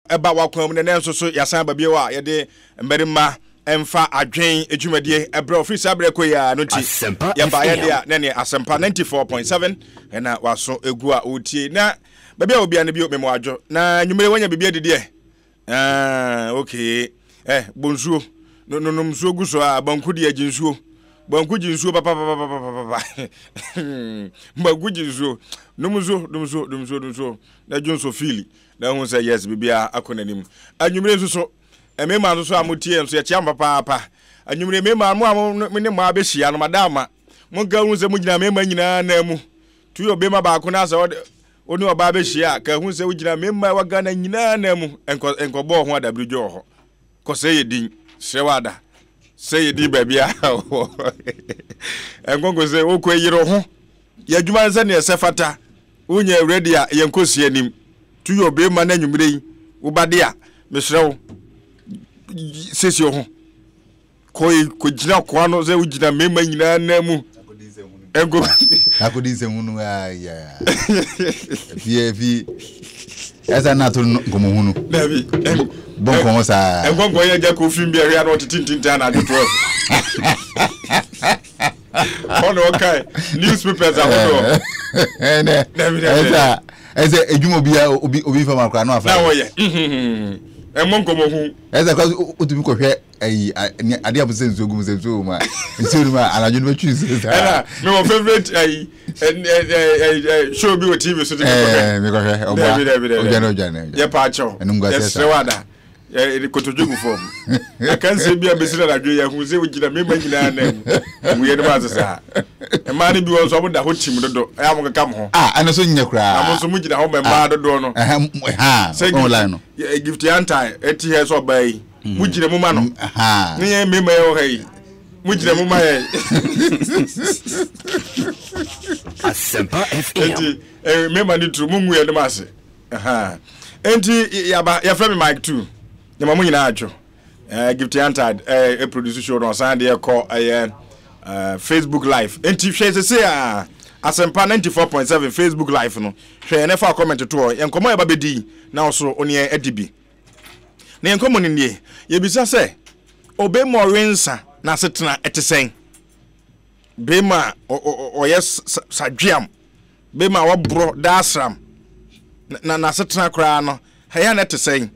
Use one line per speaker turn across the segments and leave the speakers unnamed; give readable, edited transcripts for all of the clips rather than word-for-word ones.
eba wakwam ne nenso so yasan ba biewa ye de Mmarima Mfa Adwene edwumadie ebra office abreko ya no ti ya ba ye de na ne Asempa 94.7 na waso egu a otie na ba bia obi an bi o memo adwo na nwumere wanya bibia dede okay bonsuo no msuo guso a banku de aginsuo banku ginsuo papa banku ginsuo numzo na jonso fili na hu say yes bibia akonanim anwumere nso emema nso amotie nso ya chiamba papa anwumere mema mo ne ma behia no madama mo ga hu se mo gina mema nyina na mu tuyo bema ba ko na sa oni oba behia ka hu se wo gina mema waga na nyina na mu enkobo ho adabrujo ho ko se yedin sewada se yedi babia enkongo se okoyiro ho ya dwuma nsa ne sefata unye ready a yenkosi anim tuyo bema na nwumere yi wo bade a mesrew sesi ho ko gina ko ano ze ugina mema nyina na mu engo
akodize hunu ya fi esa na to ngomo hunu
dabi
bonko mo sa
engo ye ja ko film bi area no titintin na do 12 ono okay newspapers ahodo dabi esa ejuma bia obi fama kwa no afa na wo ye monko mo hu
esa kwa otumi ko hwe ayi ade abuse nsuogu nsuo ma nsuo ma anajo no choose
ela me my favorite ayi show bi o TV so de
me ko hwe ojana
ye pa cho yes rewada e kotojugu form I can say bia besira na dwe ya hu se ugina mema nyina na mu ye de ba sa e ma ni bi won so mo da ho tim dodo ya mo kaka mo
ana so nya kura
amo so mu gina ho memba dodo no
online no
gift anti eti he so bai mu gina mu ma no ni ye mema ye ho hai mu gina mu ma ye
Asempa FM
enti mema ni tru mu ye de ma se enti ya fra me mic 2 nyama mu nyina adwo gift anti produce show on Sunday call Facebook live enti hwe se a Asempa 94.7 Facebook live no hwe na fa comment to enkomo ya babedi na oso oni edibi na enkomo ni nie ye bisa se obe mo rensa na setena etesen be ma oyes sadwiam be ma wabro dasram na setena kra no haya na etesen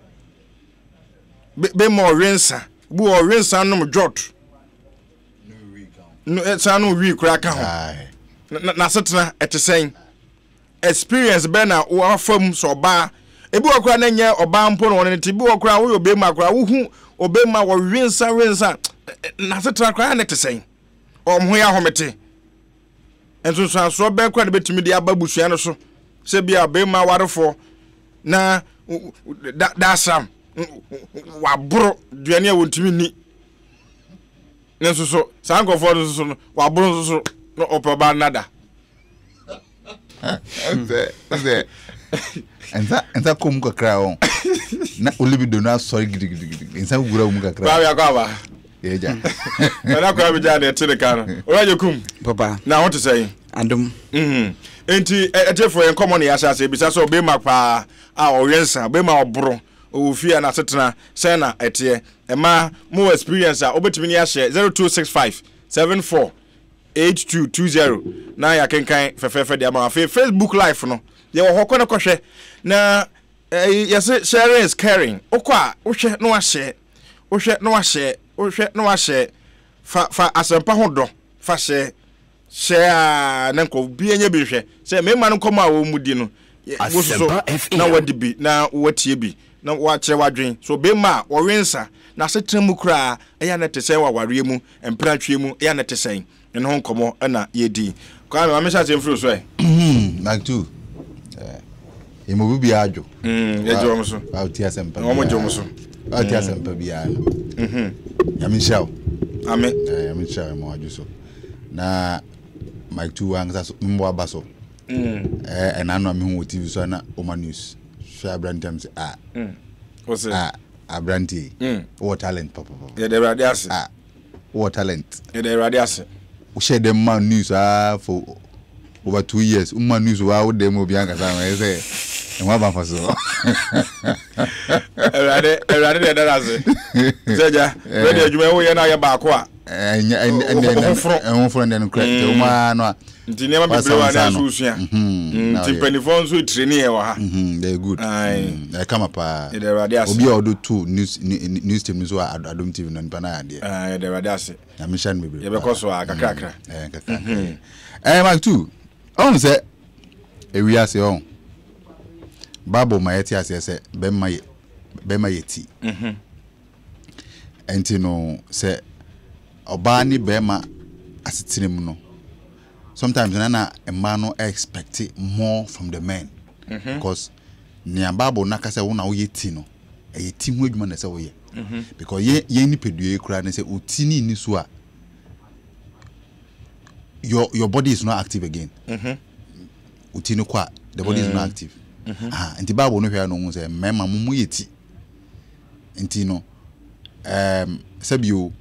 be mo rensa bu o rensa no jot no etanu wi kra ka ho na setena etesen experience be na wo fam so ba ebi okra na nye oba mpo no ne ti bi okra wo obe ma kra wo hu obe ma wo rensa na setena kra na etesen omho ya homete enso so be kra de betumi de ababusuan no so se bia be ma warefo na dasam wabro duane a wontimi ni nenso so sankofo no so wabro so no opoba nada
enza kom kakra on na olibido na sorry gidigidi enza gura mu kakra
ba ya kwa ba
eja
na kwa bi jana etire kana oraje kum
papa
na what to say
andum
enti etefo en common ya sase bisa so be makpa a oyensa be ma obro ofia na setena say na etie ema mo experience a obetimi ni ahye 0265 74 8220 na ya kenkan fefefe de ama Facebook live no ye wo hokọ na kohwe na yes sharing is caring okwa ohwe no ahye ohwe no ahye fa Asempa hodo fa share na nko bi enye bi hwe se me ma no koma wo mudi no na wadi bi na watie bi na wa kire wadwen so be ma wo wensa na setremu kura eya na tese wa ware mu empratwe mu eya na tese ne ho nkomo na yedi kwa me amesha se mfuru so
like two imo bi ajo
ye jo mo so
auti Asempa
mo jo mo so
auti Asempa bi ya ya mishaw
amen
ya mishaw mo ajo so na my two anga so mbo abaso enano me hu TV so na Oma News share brandam say
what's it
abranti what talent papa
yeah the radias
what talent
yeah the radias
we share them man news for over 2 years. News wa wo dem obi anka say say e wa ba faso.
Erade de daraze. Seja, we de adwuma wo ye na ye ba ko a.
Enfro den credit. O ma no.
Nti nema bebre wa na susua. Nti penifon so training e wa ha.
They good. I come up obi odo two news team so Adom TV no npa na ade.
De rade ase.
Na mission me bebre.
Ye be koso akakrakra.
Mark 2. On say ewi ase on. Bible ma yeti ase say be ma yeti. Enti no say oba ni be ma asetinem no. Sometimes na a no expect more from the men because near Bible na kase wo na wo yeti no e yeti ho adwuma na se wo ye because ye ni pedue kura na say otini ni so a your body is not active again otini kwa the body is not active nti Bible no hwea no hu say mema mumu yeti nti no sabio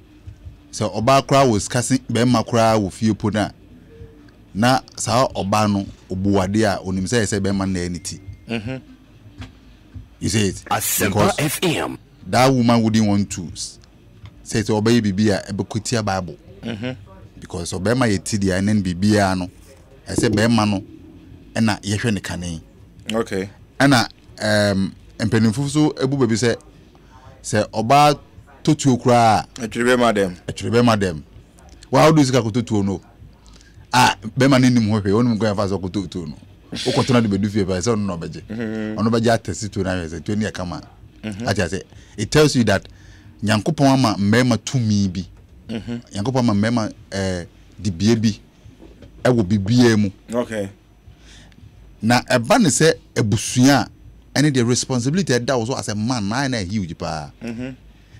so oba kura was casting be ma kura wo fie po na sa oba no obuwade a onim say be man na aniti you say it
Asempa FM
that woman wouldn't want to say to obey bibia e be kutia Bible because obema yeti dia nen bibia no e say be ma no e na ye hwe ne kane
okay
ana empenimfu so ebu baby say oba totuo kura atwebe madam how do zika kototuo no be man nim ho hwe onum go fa so kototuo no okotona de bedu fie ba say no beje ono beje atesi to na say to ni e kama acha say it tells you that nyankopon ama mmema tumi bi nyankopon ama mmema dibie bi e wo bibie mu
okay
na eba ne say ebusua any the responsibility that was as a man na huge pa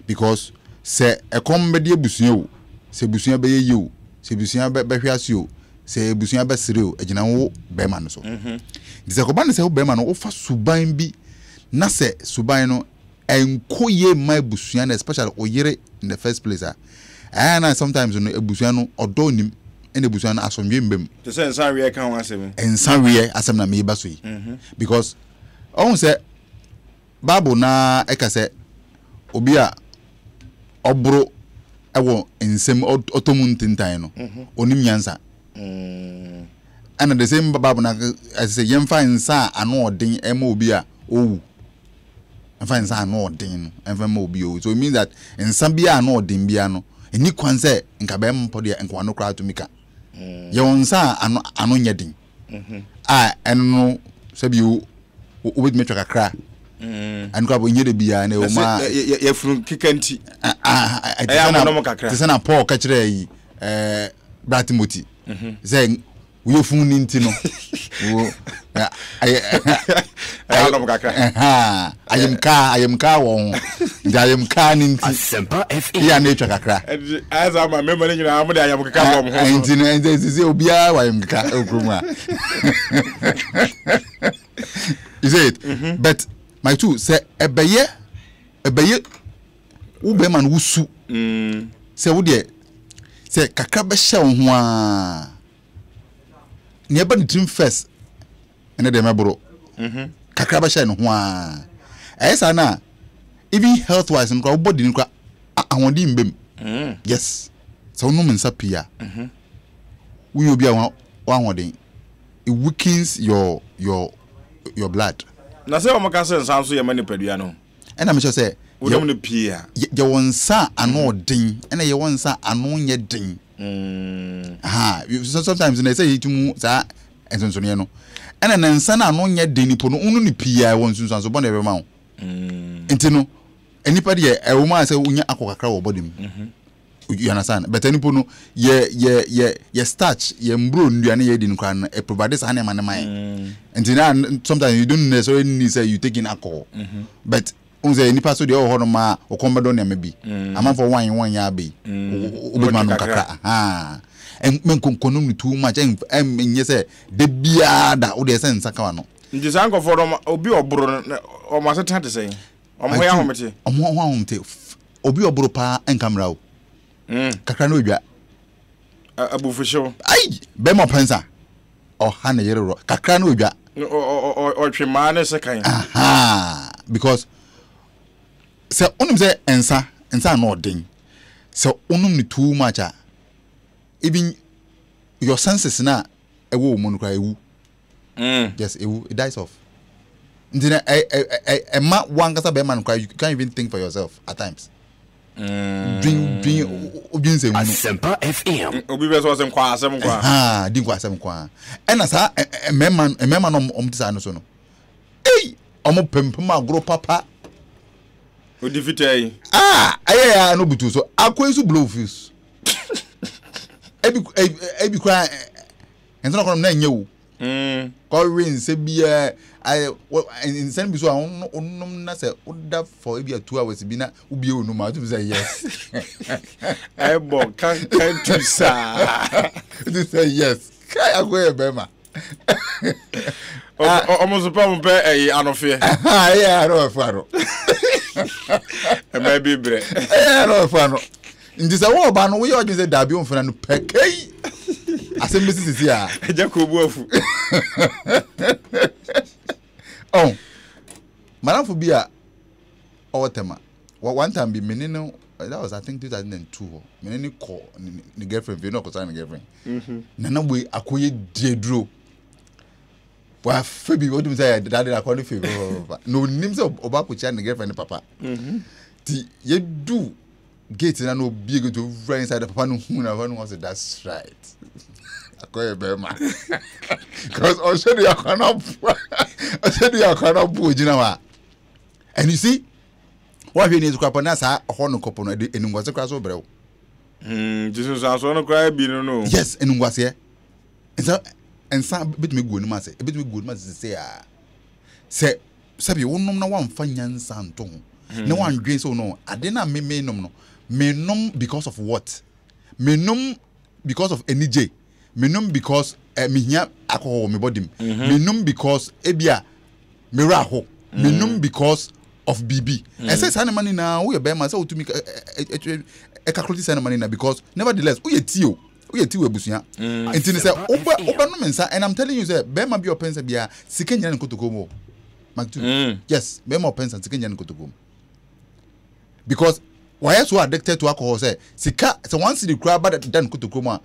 because say e kom be de ebusua o say ebusua be ye o say ebusua be hwase o say ebusua be sere o agina wo be man so say ko ba ne say wo be man wo fa suban bi na say suban no enkoye my ebusua na especially oyere in the first place and sometimes no ebusua no odo nim ene ebusua na asomwe mbem
to say ensan we kan asem
asem na me ba so yi because on say Bible na eka say obi a obro ewo ensem otomu ntintan no onim nyansa and the same Bible na say yemfa nsa ano odin ema obi a owu yemfa nsa ano odin no emfa ma obi owu so it means that nsa bia ano odin bia no eni kwan say nka be mpo de nkwa no kra to mika ye wonsa ano nyedin eno sabi obet metwa kakra anko abo nyede bia na o ma
ye furu kikanti
tisana Paul ka kire yi Bratimoti say we fun ni nti no wo ayemka won ayemka ni nti
Asempa FM
ya na etwa kakra
aza ma memory nyina amu de ayemka bom ho
nti no nti obia ayemka okruma is it but my two say ebeye wo be man wusu say wo de say kakra be hye wo ho a ne eba ne team first ene de mebro kakra be hye no ho a esa na even health wise nkwa body nkwa ahodi mbem yes so no mensa pia we obi a wa ahodi it weakens your blood
na say o maka say nsan so ye mani padua no
ena me say
wodom no pia
ye wonsa ano odin ena ye wonsa ano nye din sometimes na say yitum sa ensonsone no ena na nsa na ano nye din nipo no unu ni pia wonsunsan so bona be ma wo enti no enipa de e wo ma say unya akokakra wo body mu you understand but enipo no ye starch ye mbro nduane ye din kran e provide sa na man enti na sometimes you don't necessarily need say you taking alcohol but unze enipa so de o hono ma o kombedo na mebi ama for wan ya be obema no kakra men konkono ni too much nye say de bia da o de say nsaka no
nti san ko for obi obro o ma se tante say o mo ya homete obi obro pa enkamra o kakra no odwa
abufusho ai be mo pensa ɔha ne yere ro kakra na odwa
or twemane sekan
aha because se onum se ensa na odin se onum ni too much even your senses na ewo mu no kra ewu yes ewu it dies off ndina ma one kasa be man kra you can't even think for yourself at times Dream say
Asempa FM.
Obi be so asem kwa
di kwa asem kwa ena sa emema no omtisa no so no ei omo pempem agro papa
odi fitai
ya no butu so akwensu blow fuse ebi kwa enso no kono na nyewu ko rin se bia insan bi so onum na se oda for ebi 2 hours bi na ubie onum ma tu say yes
bo kan tu sa
tu say yes kai akwe be ma
almost pa mpe anofie
ya no faro
e ma bi bre
no faro ndi se wo ba no wo ye odin se dabi onfana no pekei Asempa sisi a
Jacob afu
oh maramfo bi a owotema one time be menino that was I think 2002 menini call ni girlfriend no ko sign girlfriend nana we akoye diedro wa febi wodum say that dey according febi no nim say oba ko chia ni girlfriend papa ti ye do gate na no be go to right inside the papa no hu na one was that's right akoye be ma because also they are cannot bujina wa and you see what we need to kwapa na sa hono kopo no enungwase kwa so brew
Jesus so no cry bi no
yes enungwase ensa bitme gu onuma se bitme gu onuma se se sabi wonnom na wamfa nyansa nto ho na wandwen so no ade na me nom no me nom because of what me nom because of enije me nom because me hia alcohol me body me nom because ebia me raho me nom because of BB and say sana money na we be ma say utumi e calculate sana money na because nevertheless we ti abusua enti say oba no mensa and I'm telling you say be ma bi opensa bia sika nyana nkotokomo magtu yes be ma opensa sika nyana nkotokomo because why are so addicted to alcohol say sika so once the crab than nkotokomo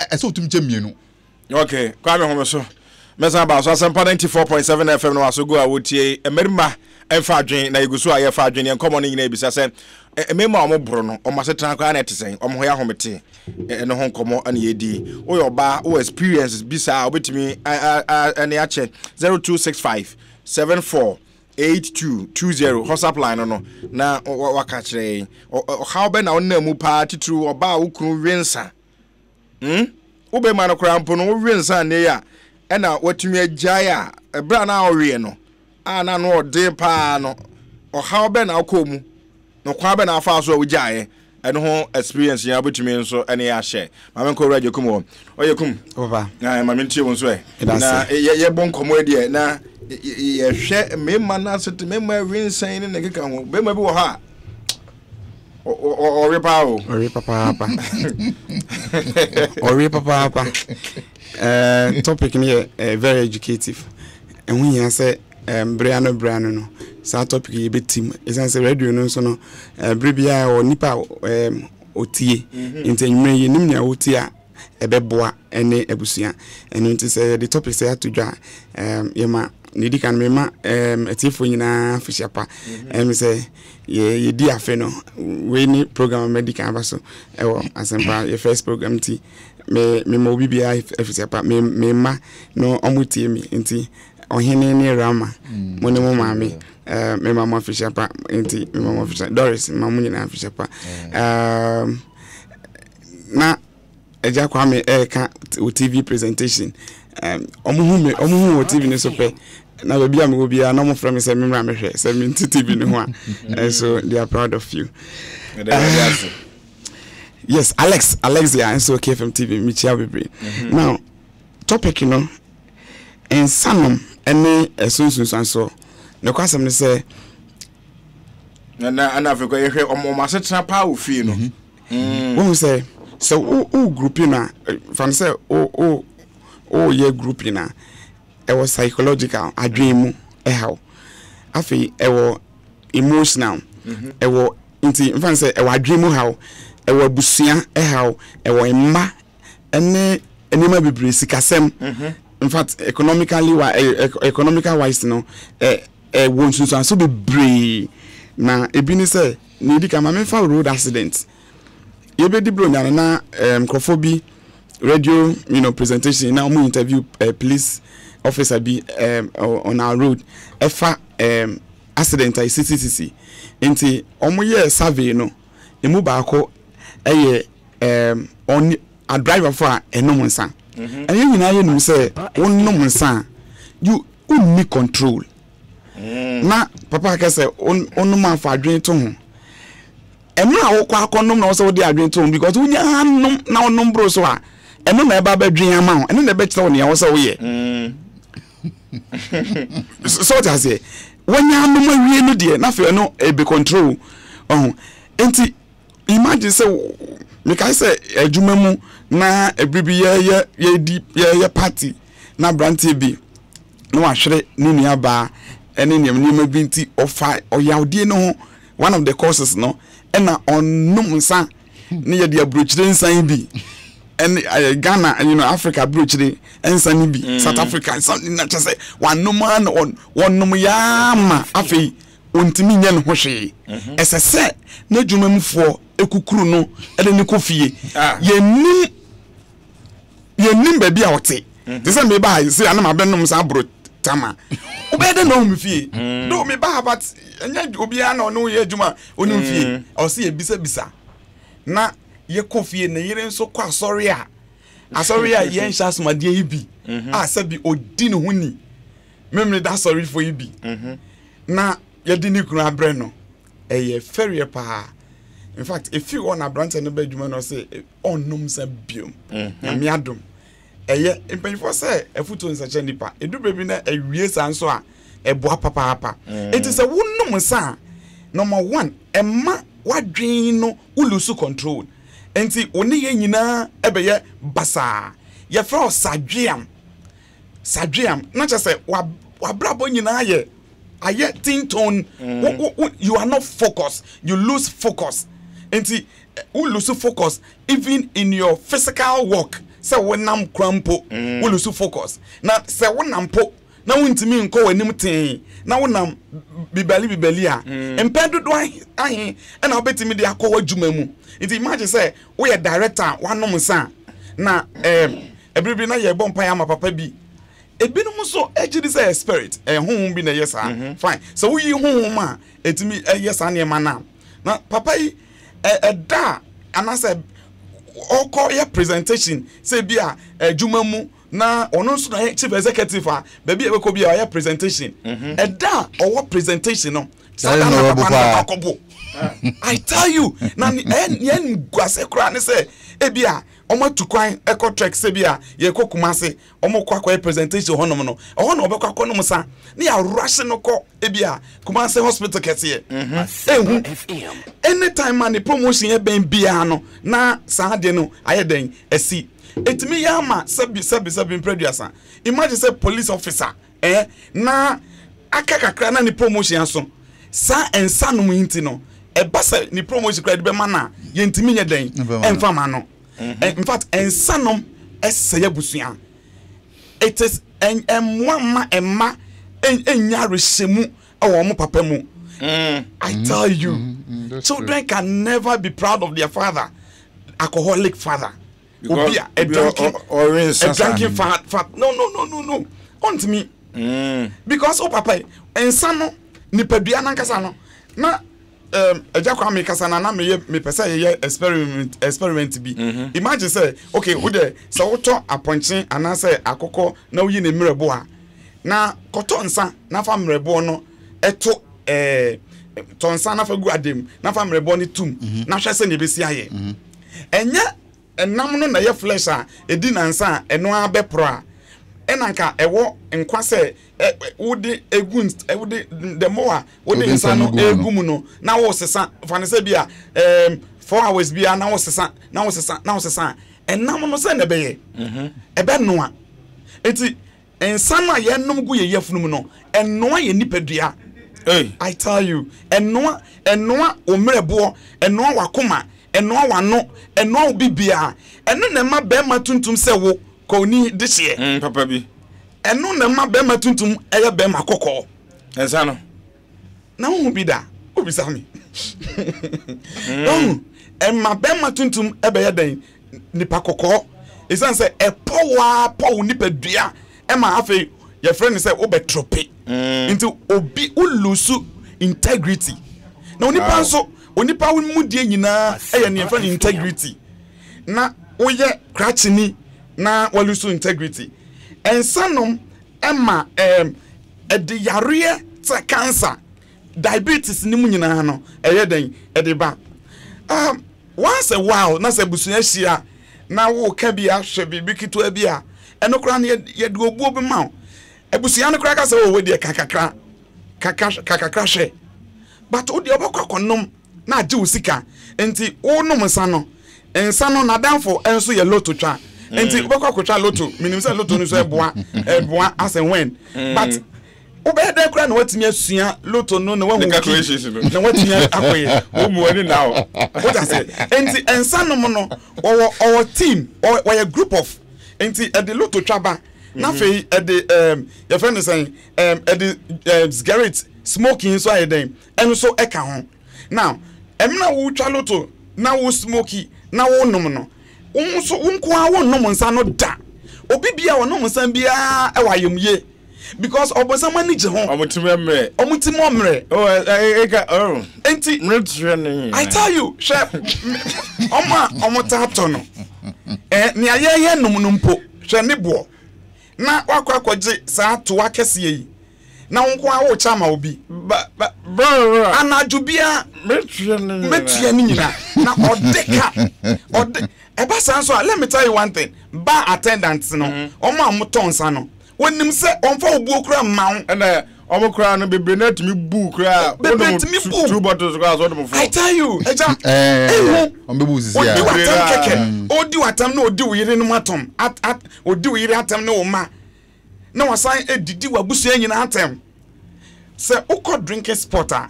a so utumi chemienu
okay kwa me homo so mesa ba so Asempa 94.7 FM no aso go a wotie Mmarima Mfa Adwene na igusu a ye fa adwene enkomo no nyina ebisa se emema omobro no omasetran kwa na etesen omho ya homete eno ho nkomo ana yedi wo yoba wo experiences bisa obetimi ane ache 0265 748220 WhatsApp line no na waka kire how be na wona mu pa titru oba wo kunu wensa wo be ma no krampo no wo wensa ne ya ena watumi agya ebra na owie no ana no ode pa no o how be na akomu no kwa be na afa so agyae eno ho experience ya betumi nso ene ya share mama ko radio kum oyekum
over
na mama ntie won so na ye bon komo de na ye hwe mema na set mema winsan ne keka ho be ma bi wo ha ori papa
topic me very educative and when you say brano no sa topic ye betim esan say radio no so no bribia o nipa otie intenwure ye nim nya otie a ebeboa ene abusua eno nti say the topic say atodwa yema nidi kan mema etifo nyina fishiapa say ye di afe no we ni program medical abaso ewo Asempa ye first program ti me mo bibia efisiapa me ma no omutie mi nti ohene ni rama mo ne mo maame me mama fishiapa nti me mama fishiapa Doris mamu nyina fishiapa na eja kwa me ka TV presentation omuhu TV ne so pe na baby am go bia na mo from say me hwe say me TV ne ho and so they are proud of you. Yes, Alexia and so KFM TV Michia Bebre. Now topic you know en sanom ene esunsun so no kwasem ne say
na Africa ye hwe omasetena pa ofie no
who say so o group na fan say o oh yeah group na it was psychological adwemu how afi ewo emotional ewo inti mfa say ewo adwemu how ewo abusua how ewo emma ene enema bebre sikasem in fact economical wise no won so bebre na ebini say need ka ma fa road accident ye be di bro na crofobia radio presentation now we interview police officer be on our road efa accident I CCC nti omo ye survey no emu ba ko on a driver for enom nsan and you nyina ye num say onnom nsan you need control na papa ka say onnom Mfa Adwene to ho emra wo kwa akonom na wo say wo di adwene to ho because unya hanom na onnom bro so a eno na eba ba dwen ama ho eno na be kire wo ne wo say wo ye so ta say wonya hanom awie no de na fe no e be control enti imagine say me kai say adwuma mu na ebribi ye party na brantie bi no ahwere ni nua ba ene niam bi nti ofa oyawde no ho one of the causes no ena onum nsa ne ye de abrochire nsan bi and Ghana Africa abrochire nsan bi South Africa something na say one man on num yama afi ontimi nya no hwe esese na dwumamfo ekukuru no ede ne kofie yenim ba bia wote they say me ba say anam abenum sa abro tama obede no me fie do me ba but enya obia na no ye adwuma onim fie o say bisa na ye kofie na yire nso kwa asori a ye nsha asomade yibi sabi odi ne huni memre da sorry for yibi na ye di ni kunu abre no eye ferie pa. In fact, if you want a branch and a bedroom, or say, on nums a biom, and miadum, in pain for say, a foot on such a nipa, a do baby a real answer, a boa papa. It is a woman, son. Number one, a ma, what dream no, ulusu control. And see, only yena, ebe basa, ye fro sadriam, not just say, wa brabo yena ye. I yet think tone, you are not focused, you lose focus. And see, we lose focus even in your physical work. Say when I'm crampo, we lose focus. Now say when I'm po, now intimi nko enimten. Now when I'm bibeli a. Empedo do I and I bet me dey akọ adwuma mu. It imagine say we a director one no nsa. Na everybody na ye bon pa ama papa bi. Ebinom so ejidi say spirit honhom bi na yesa. Fine. So we honhom a etimi yesa na ema na papa yi da anase oko ya presentation say bia adwuma mu na ono so na chief executive a baby e ko bia ya presentation da owo presentation no I tell you na yen guase kra ne say e bia omo tukwan eco trek say bia ye kokumase omo kwakwa presentation honom no no obekwa konom sa na ya rush no ko e bia kumase hospital kese anytime man the promotion e ben bia no na sa de no ayeden esi etimi yama sabi producer imagine say police officer na akakakra na ni promotion so sa ensa no hinti no e basa ni promotion credit be mana ye ntimi nya den emfa ma no. In fact, en sanom esaya busua. It is emma enya reshemu awo mo papa mu. I tell you, children can never be proud of their father, alcoholic father. Obia a drinking father. No. On to me. Because papa en sano ni pedua nankasa no na ejakwa me kasana na me pesa ye experiment bi imagine say okay wo de say wo to aponche ana say akoko na wo yi ne mrebo a na koto nsa na fa mrebo no eto to nsa na fa gu adem na fa mrebo ni tum na hwe say ne besi aye enya enam no na ye flesh a edi na nsa eno abepro a enanka ewo nkwa say wode egun wode the more wode nsa no egum no na wo sesa fa ne say bia 4 hours bia na wo sesa enam no say na be ye ebe no a enti ensana ye nom gu ye yafunu no enoa ye nipadua I tell you enoa omrebo enoa wakoma enoa wano enoa bibia eno na ma be ma tuntum se wo ko ni de hye
papa bi
eno na ma be ma tuntum eye be ma kokko
ensano
na hu bi da obi sa mi no emma be ma tuntum ebe ye den nipa kokko isan se epo nipadua ema afi your friend say obetrope into obi ulusu integrity na onipa nso onipa mudie nyina eye ne friend integrity na oye krachini na walusu integrity ensanom ema ede yare te cancer diabetes ni mu nyina no eye den ede ba once a while na se busuya hia na wo ka bia hwe bibi kitu bia eno kra na ye de obuo bi ma ebusuya no kra ka se wo de kakakra hwe but wo de obakwakonom na age usika enti wo nom nsa no na danfo enso ye loto twa enti obakwakwotwa loto minim se loto no so eboa as and when but obeda kra na watimi asua loto no na wahu na watimi akoye
wo mu ani now
what I say enti ensa no no our team or a group of enti at the loto traba na fe at the your friend is saying at the cigarette smoking so ayeden and so eka ho now emna wo twa loto na wo smoky na wo nom no so unko a wo nom nsa no da obi bia wo nom nsa bia e wa yemye because obosama ni je ho omutim omre enti
I
tell you chef omota to no ni ayeye nom no mpo hwe ne bo na wakwakoje saa to akese yi na unko a wo chama obi
bro
anajubia metua ni nyina na ode eba sanso let me tell you one thing bar attendants no omo amotonsa no wonim se onfa obuo kura mawo
na omo kura no bebre na timi bu kura two bottles kura so dem for
I tell you eja
ombebu sisi ya
odi watam na odi uyire no matom odi uyire atam na oma na wasan edidi wabusu anyina atam se ukọ drinking spotter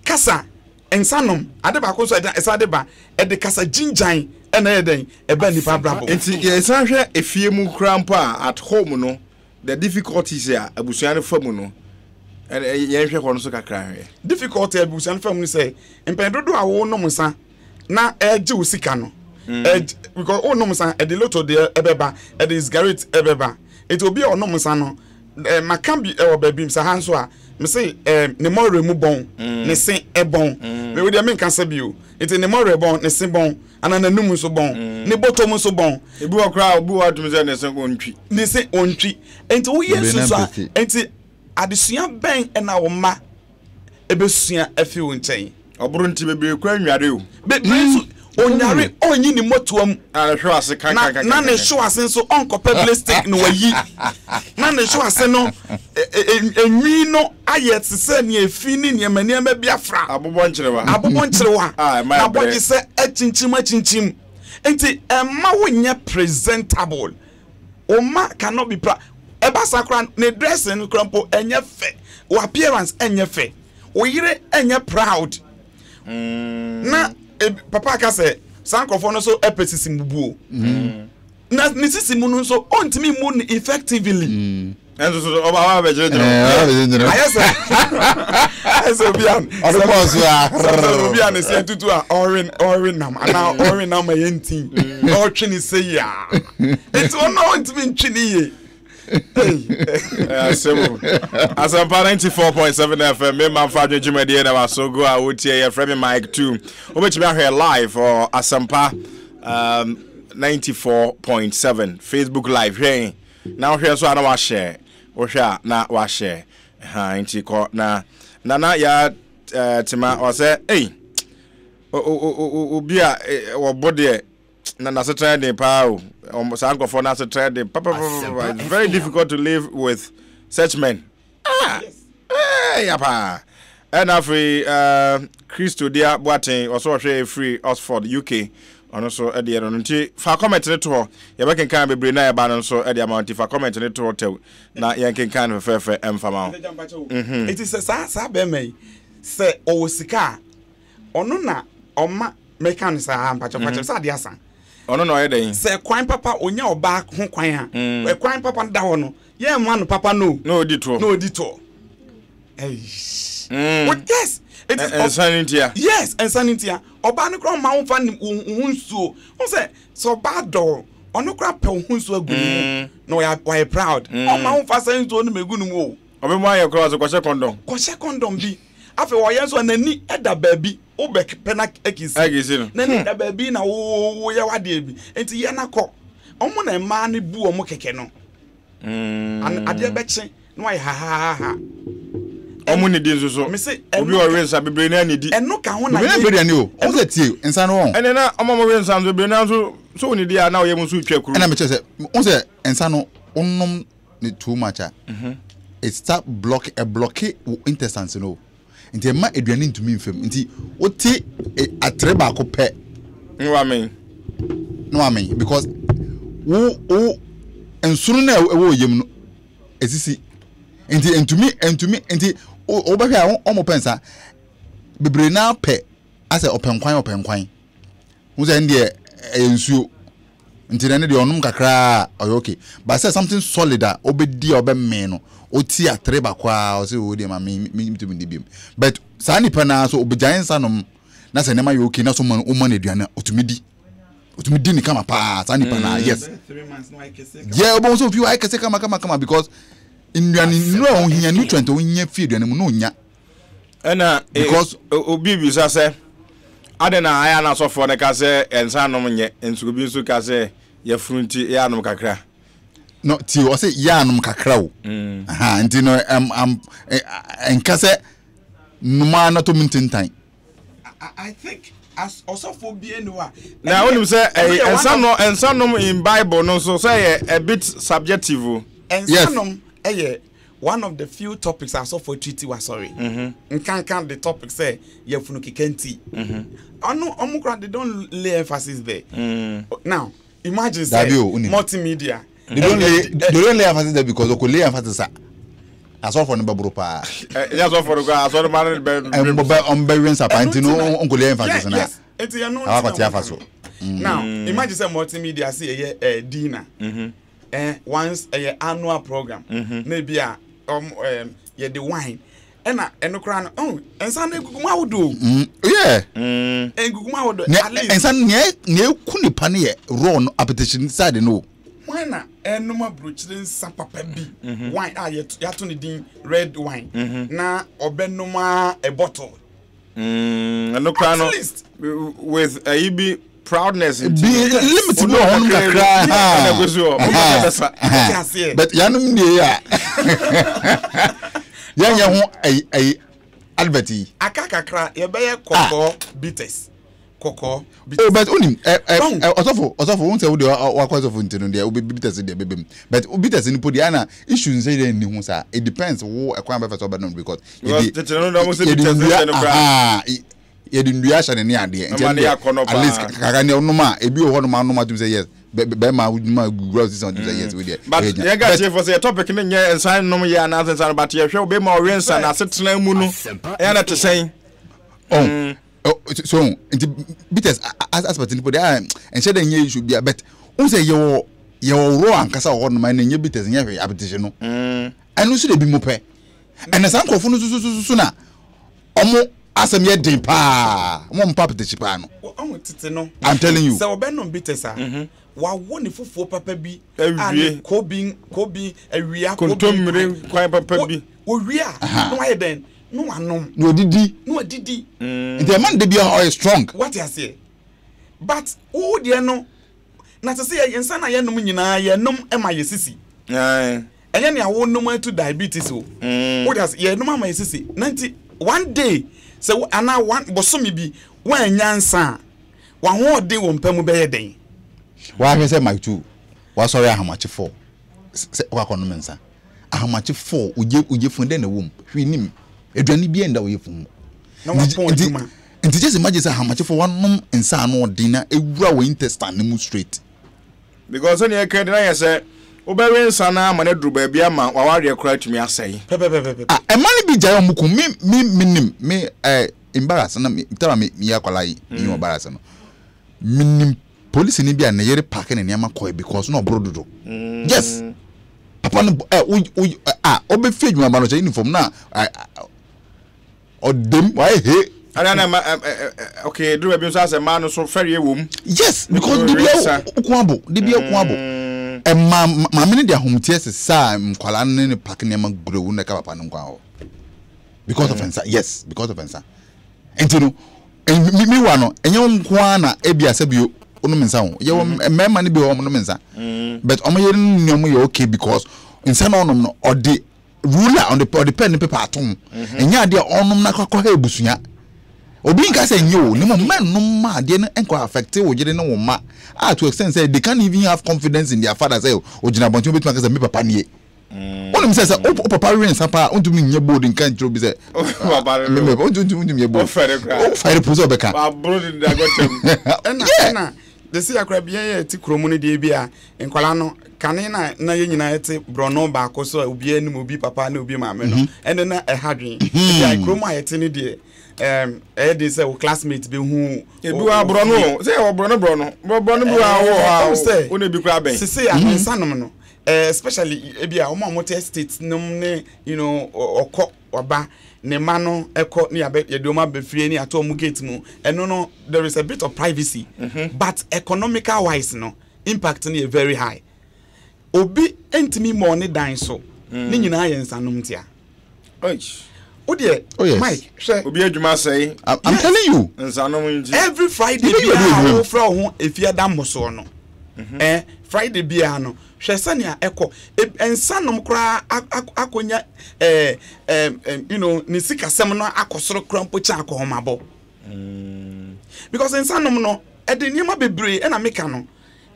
kasa ensanom ade ba ko so esa de ba ede kasa ginjan ena eden eba nipa brabo
enti esan hwe efie mu kura mpa at home no the difficulties ya abusuane famu no yen hwe ko so kakra hwe
difficulty abusuane famu ni say empendodo a wo no musa na eje usika no because o no musa e de loto de ebeba e de cigarette ebeba it will be o no musa no makambi e obabim sa hanso a me say ne more mu bon ne sen e bon me we de men kan sabio it ne more bon ne sen bon anana num so bon ne bottom so bon
ebi okra obi wa tum say ne sen
ontwi enti wo yesu so enti adesua ben e na wo ma ebesua afi wo nchen
oburu nti bebre kwa nware o
onyare onyi ni motuam
na hwe ase kan
na ne hwe ase so onkopa plastic no wayi na ne hwe ase no enwi no ayet se ne efi ni ne maniama biafra
abobon chirewa
na boje se achinchim enti emma wonye presentable oma cannot be eba sakra ne dressing crampo enye fe o appearance enye fe o yire enye proud na papa ka say sankofo no so epesisi mubuo na nisisi mu no so ontimi mu effectively
enzo so oba wa bejere
ayesa eso bian obian se tutu a orin nam ana orin nam yentin o twini say ya it no ontimi ntwini ye
Asempa 94.7 FM Mmarima Mfa Adwene Jumadi na waso go a wotie ya frame mic 2 obetimi ahwe live for Asempa 94.7 Facebook live here na ohwe so ana wa share ohwe na wa share ha nti ko na ya tima o say obi a wo body na setra de pa o sanko for na setra de it's very difficult to live with such men yapa and afri Christo dia Boateng also free Oxford UK ono so e de no nti fa comment ne to ye be kenkan bebre na ye ba no so e de amount fa comment ne to tew na ye kenkan fefe emfama
it is sa be mai se o sika ono na oma mekan sa mpacho sa de asan
ono no ye den
se kwan papa onya oba ho kwan ha e kwan papa da ho no ye ma no papa no
odi to
yes it is
insanity.
Yes, insanity. Oba no kro ma won fa hunsuo. Won say so bad do. Ono kra pe hunsuo agunu. No we proud. O ma won fa sensuo no megunu mu o.
Obe mo aye kro so kwose condom.
Kwose condom bi. Afi wo yenso nani eda baabi. O be pena ekisi
no.
Nani eda baabi na wo ye wade bi. Enti ye na kọ. Omo na ma ne bu omo keke no. An ade be che no aye ha.
Omo ni di nso so obi o rensa bebre na ni di
eno ka ho na
ye bebre ni o o se tie ensa no
ene na omo mo rensa bebre na so ni di na o ye mu so twakuru
ena me che se o se ensa no onnom ni too much it start block intestines no nti ma eduane ntumi mfem nti o ti atreba ko pe
no amen
because wo ensuru na ewo yem no esisi nti entumi o ba hwa o mo pensa bebre na pe ase openkwan wo say ndie ensuo nti na ne de onum kakra okay but say something solid obedi obemme no oti atreba kwa o say o de ma me ntumi ndibim but sa ni pana so obejan sanom na se nema yo okay na so man o man aduane otumi di ni kama pa sa ni pana yes
3 months no I can say
yeah obo so fi I can say kama because induane no hinya nutrient o hinya fi aduane mu no nya
ena because obi bi sa se ade na aya na so for ne ka se ensa nom nye ensu bi nso ka se ya frunti ya nom kakra
no ti o se ya nom kakra o aha nti no enka se numa na to mintintan
I think as also for be anywhere
now when you say ensa nom in Bible no so say a bit subjective
ensa nom one of the few topics I saw for treaty was sorry. Can't the topic say yefunu kikenti. No, they don't lay emphasis there. Now imagine say multimedia.
They don't lay emphasis there because they could lay emphasis. I saw for the baburu pa.
Yes, for the I saw the man
on Barians apparently no uncle lay emphasis na.
It's you know. Now imagine say multimedia see a dinner. Once a annual program maybe yeah the wine eno kra no ensa na eguguma wodo
yeah
eguguma wodo
ensa ne ku nipa ne raw no appetition side no
why na enoma brochire nsa papa bi wine ya to ne din red wine na obenoma a bottle
eno kra no with a ibi proudness
be limit no hon kakra but yanum ne ya yanya ho ai alberti
akakakra ye be ye koko bitters oh
but unim osofo won say we dey wakwaso for ntino dey obi bitters dey bebem but bitters ni podi ana issue say dey ni hu sa it depends wo ekwan be first obenon because yedindua hye ne ade at least kaka ne onoma ebi wo honoma onoma tum say yes be ma wuduma gugura season tum say yes we there
but you got for say topic ne nya ensan nom ya na ensan but ye hwe be ma orensa na setena mu no ya na tesen
so into bitters aspect ni podi enche da nya issue bia but un say ye wo ro ankasa wo honoma na nya bitters nya hwe appetition no anu so de bi mo pe ene san kofo no so na omo asem ye din pa mo mpa pete pa no I'm telling you
so obenom bitesa wa woni fufuo papa bi and kobi awia
kontomire kwan papa bi
owia no aye den no anom
no didi the man dey be all strong
what you say but who dey no na to say yensa na yenom nyina yenom ema yesisi enye ne awo nom to diabetes o what you say yenom ama yesisi 90 one day so ana one bosomi bi wan nyansa wa ho de wo mpamu be ye den
wa hwe say my two wa sorry ahamachi 4 wa kono mensa ahamachi 4 uje fun de na wom hwe nim eduane bi enda wo ye fun
na wa pon duma
And just imagine how much for one nom nsa no dinner ewura we intestine mu straight.
Because any credit I say Obewe nsa na ma na duru ba bia ma wa ware kura tumi asai.
Ah, e mani bi jaya muku me embarrass na me tell me yakola yi me embarrass no. Minim police ni bia na yere park na niam akoi because no bro dodo. Yes. Papa no obe fi adwuma ba no che uniform na odem why he
okay do be so say man no so ferry wom.
Yes, because dibia kwabo ma many their home tears sa mkwala ne park ne ma grow na ka papa no kwa ho because of answer. Yes, because of answer. Entino me wa no enye nkwa na ebia sabio onu mensa ho ye mema ne bi ho no mensa but omo ye nnyom ye okay because insa na onom no odi ruler on the pen paper atom enya ade onom na kwakwa ha ebusunya obi nka say nyo ni mo men no ma ade no enko affect wo gire no wo ma to extent say they can't even have confidence in their father say ojina bonti obetu aka say me papa nie onim say o papa ren sapa ontumi nye board nka ntro bi say me ontumi nye board o fire puzo beka
ba bro di da gotem
na the see akra bia ye ti kromu ne de bia enkwala no kane na ye nyina ete brono ba ko so obi anim obi papa na obi maame no ene na ehadwen bia kromu ayete ne de they say classmates be who
edu abrono say obrono brono bi wa wo oni bi kra ben
say ahansanom no especially ebia omo states nom ne you know okọ oba ne ma no ekọ ne yedoma befie ne ato mu gate mu eno no there is a bit of privacy but economical wise no impact ne very high obi entimi mo ne dan so ne nyina ayensanom tia Mike,
obi adwuma say
I'm telling you
every Friday bia from if you da moso no Friday bia no hwese ne ekọ ensanom kra akonya you know ni sikasem no akosoro krampo cha akohomabo because ensanom no ede niam bebre na meka no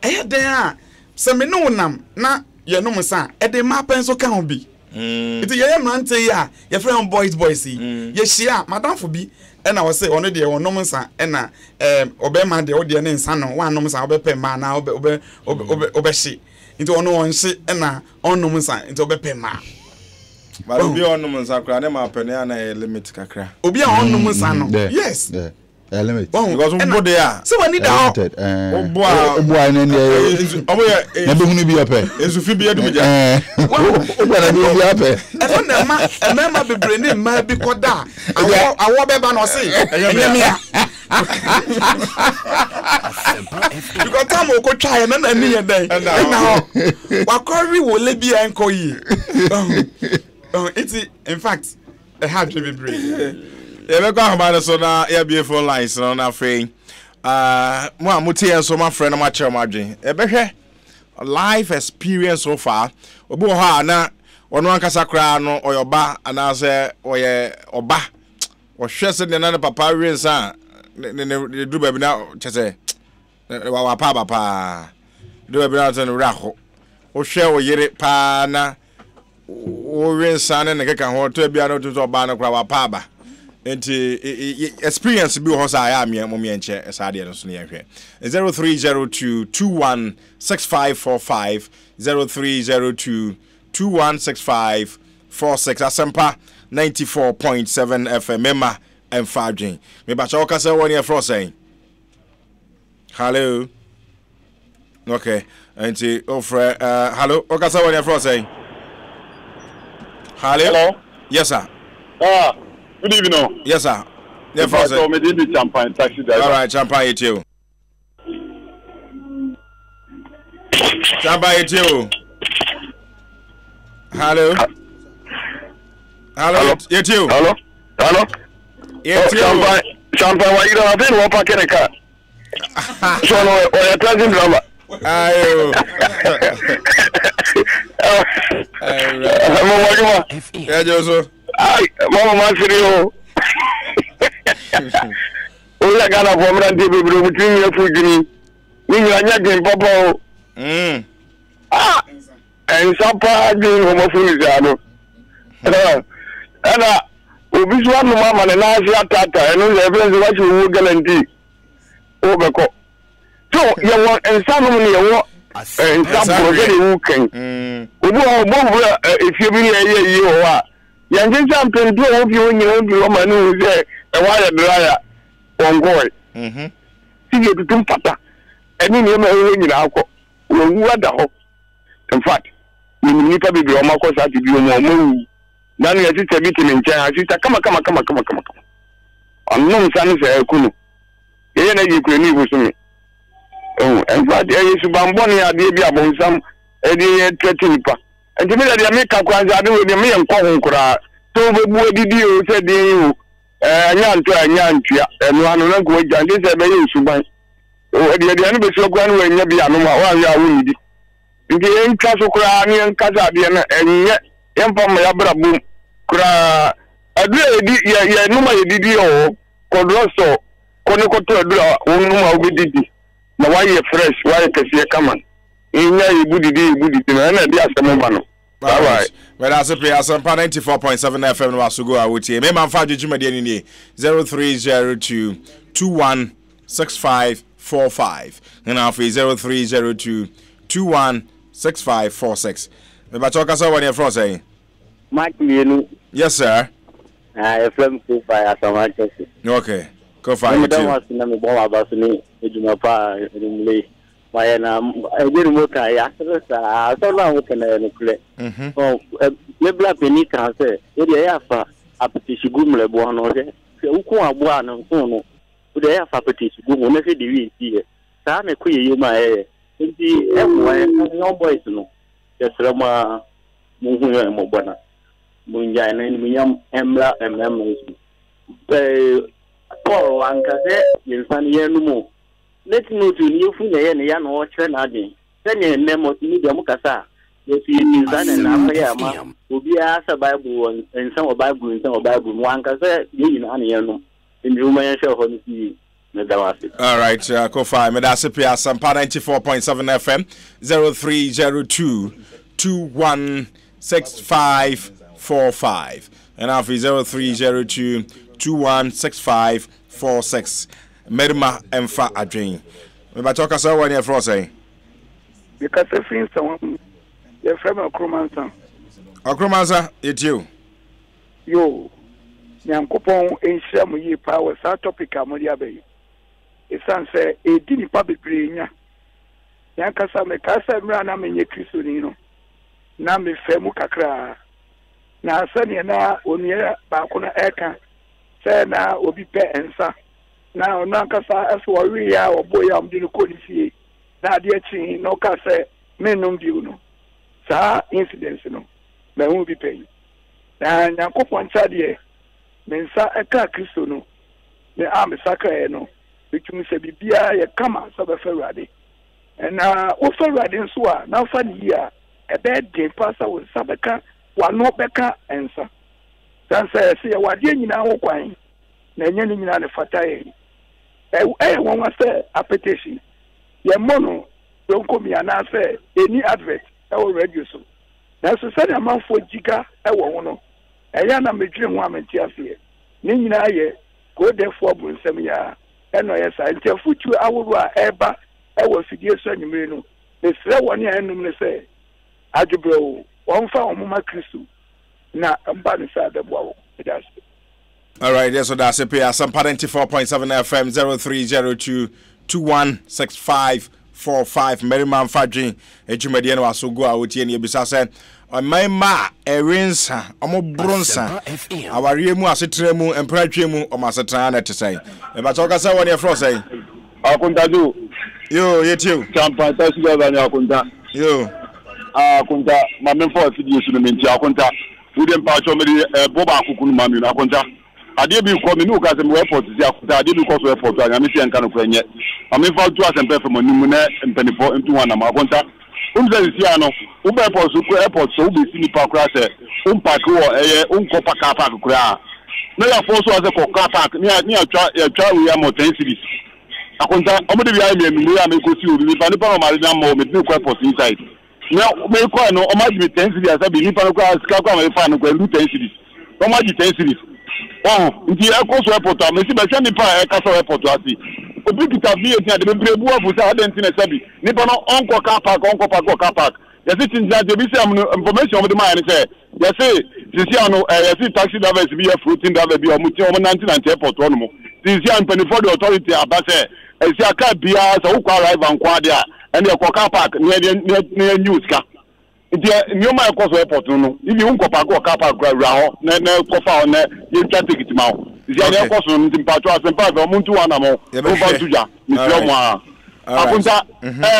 den a se me no nam na ye no msa ede ma penso ka ho bi it ye mrante ya ye friend boys ye shia madam for bi na wo say ono de wonom nsa na obema de ode ne nsa no wanom nsa obepe ma na obehye into ono onhye na onom nsa into obepe ma
but obi onom nsa kra ne ma pene ya na limit kakra
obi a onom nsa no yes
limit
because we there
so we need that
obo na ne na be hunu bi ope
esufi bi edum ja
obo na bi ope
e na ma bebre ne ma bi koda awo beba no say enyemia because time o ko try na na ni yen na wakori wo le bi enko yi it's in fact a hard to be brave.
Ebe kwa hama so na ya beautiful lines no na free mo amutie so ma frɛ na ma kyerɛ ma dwen ebe hwɛ life experience so far obi ho ha na ono ankasa kra no oyoba ana se oye oba o hwɛ se na papa wiensa ne du ba bi na kyese wa pa du ba bi na se no raho o hwɛ o yere pa na o wiensa ne keka ho to bia no to so ba no kra wa pa ba enti experience bi ho sa ya me mo me enche sa de no so ne yehwe 0302216545 0302216546 Asempa 94.7 FM Mmarima Mfa Adwene me ba cha okasa woni e fro say hello okay enti ofre hello okasa woni e fro say hello yes sir
good evening.
Yes, sir. Yeah,
so me did the champagne taxi driver.
All right, champagne it you. Champagne it you. Hello. Hello. It you.
Hello. Hello.
It you.
Champagne. Why you don't have one packet of car? So no, or a taxi driver.
Ayo. Yeah, Joseph.
Ay, mama masiriyo. Oya kana pomra ndibe bro mutini ya fujini. Ninyi anyage papa o. Ensapa din homo fuizano. Ana obi so anu mama na nazi atata eno ze evidence what you guarantee o be ko so ye won ensa no ne ye wo ensa project wu kan obi o bo efie bi ye yi o a ye nje champion do o bi o nyina o bi o ma no ze e wa ye draya ongoy ti ye tutum pata eni ne ma o nyina akọ wo wu ada ho in fact ni ka bi o ma ko sa ti bi o mo na no yeti tabi ti ncha asita kama annom san se ekunu ye na yi kure ni busumi in fact e su bamboni ade bi abonsam e de tretinipa enti me de me ka kwanza ade we de me enko honkura to bebu edidi o se de o anyantua eno anu na ko jande se be ye suban o de anu be so kwa no anya bi anu ma wa ya wo nidi nti en ka so kura ni en ka za de na enye yempa ma ya brabum kura adure edi ya numa edidi o kodroso kone koto adura numa obedidi na wa ye fresh wa ye kese kama inya ibudidi na di asemo no bye
well as a Asempa 94.7 FM no asugo awutie Mmarima Mfa Adwene de ni 0302 216545 and after 0302 216546 me ba talk asa one from say
Mike Mienu.
Yes sir.
FM ko fa Asempa.
Okay. Go for it.
I was na me bo abaso ni ejuma pa ni my na ejiri mo kan ya so na wo kan na kule oh me bla peni kan se e de ya fa apetisi gumle bo no se ukun abo an so no o de ya fa apetisi gum na se de wi ti sa me ko ye ma nti e mo no boys no yesra ma mo hu ya mo bona mo nja na ni mo nyam emla Paul anka se yefan ye no mo let me to you fu na ye na ya na o kire na adin se ne nemo ni de mo kasa ye fi ni zana na fa ya ma obi a sa bible ensan o bible mo anka se ye ina na ye no ndi o ma ye hwe ho ni ti na da wase
all right go fine me da se pia Asempa 94.7 FM 0302 216545 and after 0302 216546 Mmarima Mfa Adwene me ba talk asa one for say
because if someone your friend
Okromansa it you
yo nyankopon enhia mu yi power sa topic amodi abai esan say edi ni pa bebre nya yankasa me kasa mra na menye kristo ni no na me femu kakra na asane na onye ba ko na eka say na obi pe ensa na ono ankasa aso wi ya oboya amdi no kodifie na ade achi no ka say menum biu no sa incidents no me hu bi pe na nyankopon chade mensa eka kristo no me am sakra no bitumi se bibia ye kama so be ferade na o ferade nso a na fa ni ya e be den pasa wo sabeka wa no beka ensa sanse se wade nyina ho kwan na enya ni nyina ne fata ye won wa se appetition ye mono don komi ana se any advert e wo radio so na so se na manfo jiga e wo ho no eya na medwire ho amenti afi ni nyina ye go therefore bu nsem ya eno ye sa ntia futu awuru a eba e wo fidie so anyimre no esre woni anum ne se adwebro won fa omuma kristo na mba ne sa da bo that's
all right yes so that's it Asempa 94.7 FM 0302 216545 Mmarima Mfa Adwene ejumade no asogo a wotie ne ebisa se Mmarima erinsa omo bronsa aware mu asetra mu empratwe mu omasetra na tesai e ba toka sa woni efro sai
akuntaju
yo yetiu
champa tasu ga na akunta
yo
akunta mamemfo afidie su no menti akunta wode mpa cho me boba akukunu mami na akunta ade bi ko me nu ka se me airport si akunta ade bi ko so airport anya me ti enka no kwenye mamemfo tu Asempa FM ni mu na mpanifo ntu wana ma akunta umzezi ano ube airport so ube sini pa kura se park wo unko pa park kura na ya force was ko car park ni atwa we am 10 series akonta omode bi ayi mi ya me ko si obi pa ni pa ma na mo me ko airport inside na me ko no o ma ji 10 series asabi ni pa ko ska ko ma fa no ko 10 series o ma ji 10 series nti ekoso airport a mesi ba se nipa e kasa airport asi obi kita VAT ade bebre bu afu sa ade nti na sabi nipa no onko car park yesi tinja de bi se information de ma ne se yesi sisi ano yesi taxi drivers bi ya fruiting driver bi o muti o 1990 airport no mo sisi an penny for the authority abase esi aka bia sa ukwa arrive an kwa de a ene ko car park ne news ka nti nyoma ekoso airport no ibi unko park ko car park ra ho na kofa na ye twa ticket ma ho sisi an ekoso no nti mpacho Asempa be omuntu wana mo o ba tuja mi tio mo a akunta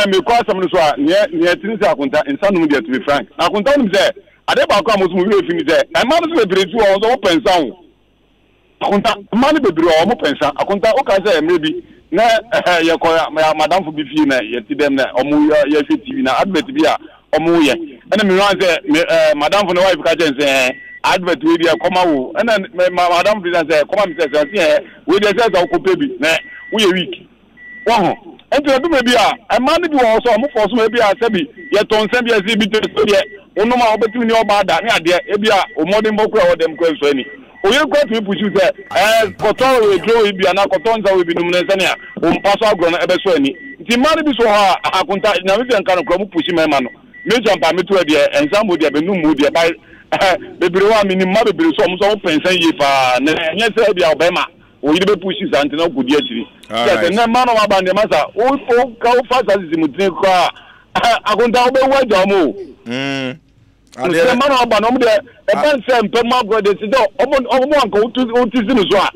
me kwa asam no so a ne tinse akunta insanu de to be frank akunta no say ade ba kwa mosu we fi ni say e ma no so bebre tu o so pensa ho akunta ma no bebre o mo pensa akunta o ka say maybe na ye ko madam fu bi fi na ye ti dem na o mu ye fi TV na advert bi a o mu ye ena me wan say madam fu no wife ka say advert we dia koma wo ena madam fu say koma mi say we dia say so ko pebi na we week wo enti edu me bia e ma ne bi wo so mo force me bia sabi ye ton sem bia si bi to ye onu ma obetimi ni oba da ne ade e bia o modern bokura wo dem ko so ani oye kwa tu push say koto we grow e bia na koto nza we bi num ne sane a o mpaso agro na ebe so ani nti ma ne bi so ha akunta na me nka no kro mo push me ma no me jumpa me to e bia ensam dia be num mu dia bai bebre wa mi ni ma bebre so mo so pensan ye fa na nye se bia obema o yide be push santi na ogudi akiri yes na man of abande masa o ka o fast as mutin ko akunta o be waja mo ade man of abande mo de e ban sem pe ma brother si do o mo anka o tizinu so a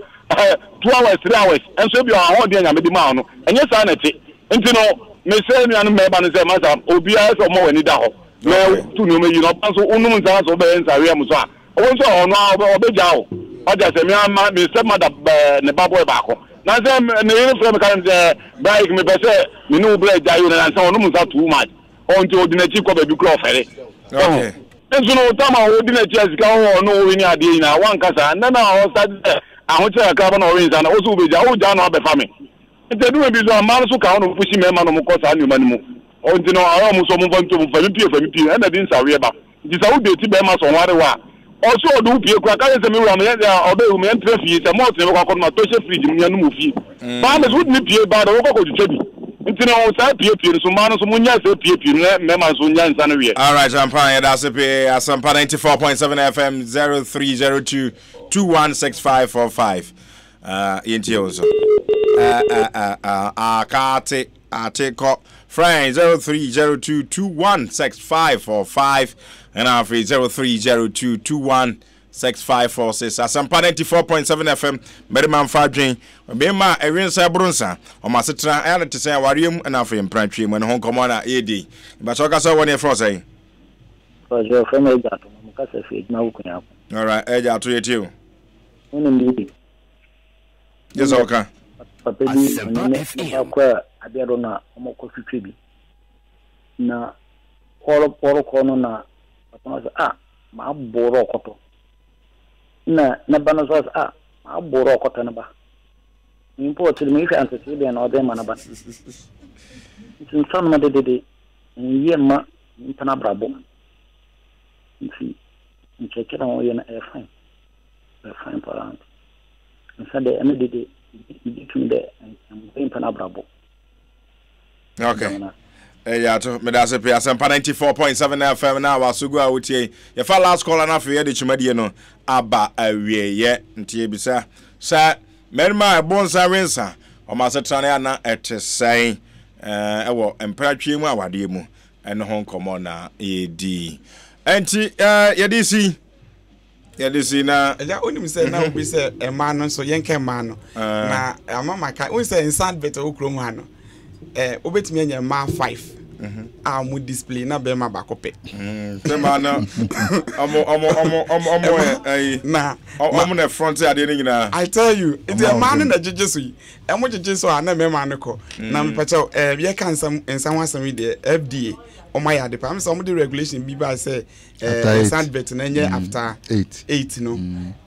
2 hours 3 hours enso bi o ho de nya me di ma no enye sa na ti nti no me se nua no me ba no se masa obi a so mo wani da ho na tu no me yi no so unum nsa so be nsa we am so a o so ono o be ja o oja se mi ama mi se mada ne babo ba ko na se ne yiri frame kan se bike me be se mi no bre ja yo na se onu musa too much on ti odinachi ko be bi kro fere okay enso no tama odinachi asika ho no we ni ade na wan kasa na o start ahụ chere ka ba na orin sana o so be ja o ja na be fami nte du me bi so ma so ka onu pushi me ma no mo ko sa ni ma ni mu o nti no awo mo so mo vanto mo fami pie na din sa we ba nti sa wo de ti be ma so ware wa also do pie kwa ka se me wa me ya obe me entra fie se mo tin kwa ko ma to she fridge mu ya no mu fie ba me so ni pie ba do ko ko tuchebi nti no sa pie so ma no so mu nya se pie me ma so nya nsa no we
all right Asempa that's Asempa 94.7 FM 0302 216545 yenti also akate ateko friend 0302 216545 and our 0302 216546 Asempa 94.7 FM Mmarima Mfa Adwene be ma ewensa bronsa o ma setra aya te say wariem na afa mpratwe mu ne ho komo na edi ba so ka so woni for say
so from ejato mo ka se fi na ukunya
all right ejato yetio
oni ndi
yes okay
papa bi akwa abiado na mo ko fitwe bi na poro kono na papa ma boro koto na bana so ma boro koto na ba import me fi antisi be na ode ma na ba nsan ma de yema ntana brabo nti nchekera o yena fine parent nsan de ene de between the ntana brabo
okay yeah, to me that's a Asempa 94.7 FM na wasugu a wotie ye fa last call na fe ye de chumadi no aba awie ye ntie bisa sa Mmarima bonsa rensa o ma setrane na etesen ewo empratwe mu awade mu ene ho nkomo na edi enti ye disi na
ja onim se na obi se ema no so yenke ma no na amama ka o se inside better okrom ha no obetimi anya ma 5 mu display na be ma bakope
se ma na na na front ade ni nyina
I tell you it's a man na jejesu yi emo jejesu a na me ma ne ko na me pacho ye kan nsam wasam de FDA o ma ya de pa so the regulation bi ba say sand bet na nye after 8 no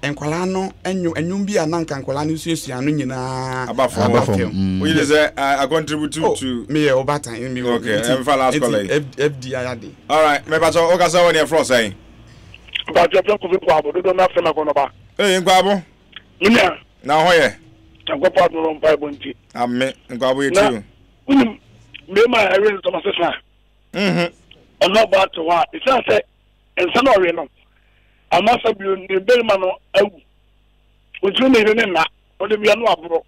enkwala no enwum bi ananka enkwala no suesua no nyina
abafom we say I contribute to
me obatan me
okay last call
FDI ade
all right me pacho o ka say won e fro say
ba je plan ko fi po abo do na fe na ko no ba
nkwabo
Mina.
Na ho ye.
Tango pa no mpa bonti.
Amen. Ngwa bo yetu.
Unim me ma arrange to masesa. Ono ba to wa. Isa say ensa no re no. Amasa bi ne belma no awu. Oju ne ne na. O de bia no abro.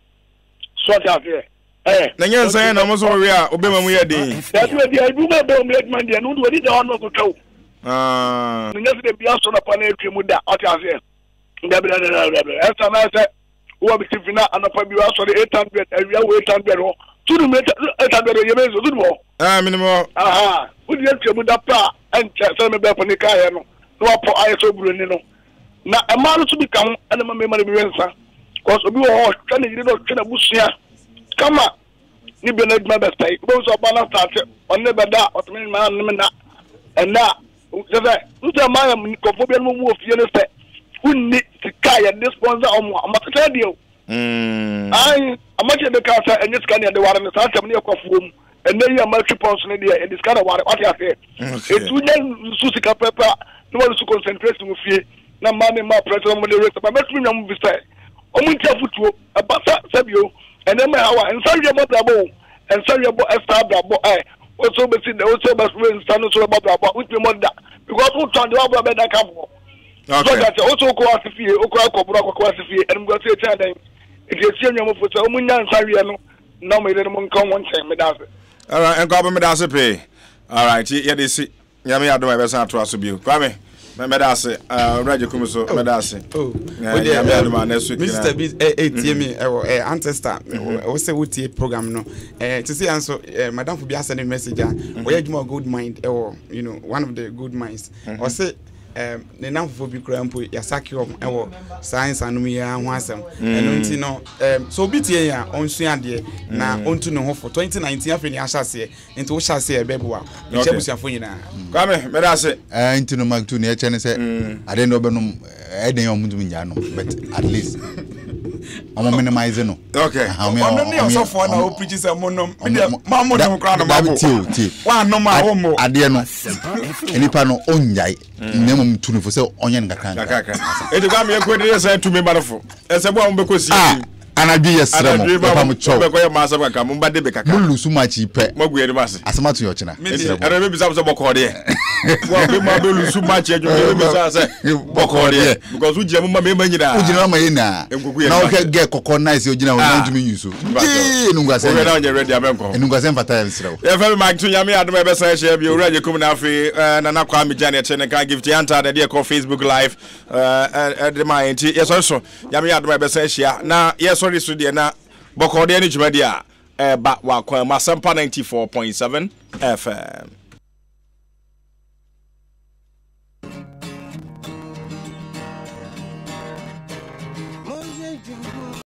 So ta fe.
Na nyensa ye na mo so we a obema mu ye din.
That we dey do be be man dey no do dey on no go tell. Nnyɛ de bia so na pa na atwa mu da ɔte ase ɛsa na sɛ wo bi tifina anapa bi wa so de 800 awia wo 800 ho tudu me 800 ye mezo tudu ho
minimum
wo di atwa mu da pa ɛnkyɛ sɛ me bɛ pɔ ne kaayɛ no na wapo ayɛ so buru ni no na ɛma no so bi ka ho ɛna ma me ma ne bi wensa cause obi wo ho twa ne yiri no twa na busua kama ni bi na adwuma bɛ stai wo so ba na start ɔne bɛ da ɔtome ma ne me na ɛna Sasa, uta maya mnikofobia mu ofie ne se. Unni sikaya de sponsor omo amakata dio. Ai amache de kasa enye sika ne de ware ne sa tam ne ekofuom. Ene yi amalki pons ne de e sika na ware what ya say. Etunya su sika pepa no want to concentrate mu fie. Na ma me ma president mo de rest ba metumi nyam visa. Omo ntia futuo abasa sabio. Ene ma hawa ensa ye mo brabo. Ensa ye bo extra brabo also be seen also be stand so about with me mother because who turn the over better come so that also go as fie okra ko as fie and go say tell them if you see nyam for so munya nsawe no na me dey mo nkan won chen me da se
all right enko ba me da se pe all right ye dey see nyam ya do my best to aso bio kwame me da se raje kum so me da se nyam ya do my next week
Mr. B TM ancestor we say we tie program no to see answer madam for be send message we adwuma good mind you know one of the good minds or say ne namfo bi kura mpo ya sakiom science anum ya ho asem eno nti no so bi tie ya onsua de na ontu ne ho for 2019 afeni ahyase nti wo hyase e beboa biche busuafo nyina
kwame me da se
nti no magtu ne ya chene se ade no benum eden yo mundum nya no but at least I'm minimize no.
Okay.
I'm not so far now. Preach is a monom. Mama no crown of one no my home.
Ade no. Enipa no onyai. Nemum tunu fo se onye ngaka.
E de gwa me ekwe say to me barfo. E se bo am bekosi.
Anabi yesra mo. Papa mo chow.
Be ko ye masa kaka mo ba de be kaka.
Mulu su machi pe.
Magu ye de base.
Asema to yo china.
Era me bisa so boko de. Wa be ma be lu su machi ejo me bisa say boko de. Because ujia mo ma me nyina.
Ujina ma yina. Na o ge kokko nice ojina wo na ntumi yuso. Enungwa se.
We na onye ready abenko.
Enungwa se mfata yesra.
E fa me to nyame adom e be say share bi uraje kum na afi na na kwa me jane che ne kan gift yanta de ko Facebook live de ma enti yeso so nyame adom e be say share na yeso sorry so de na boko de ni juma dia ba wa kwa Asempa 94.7 FM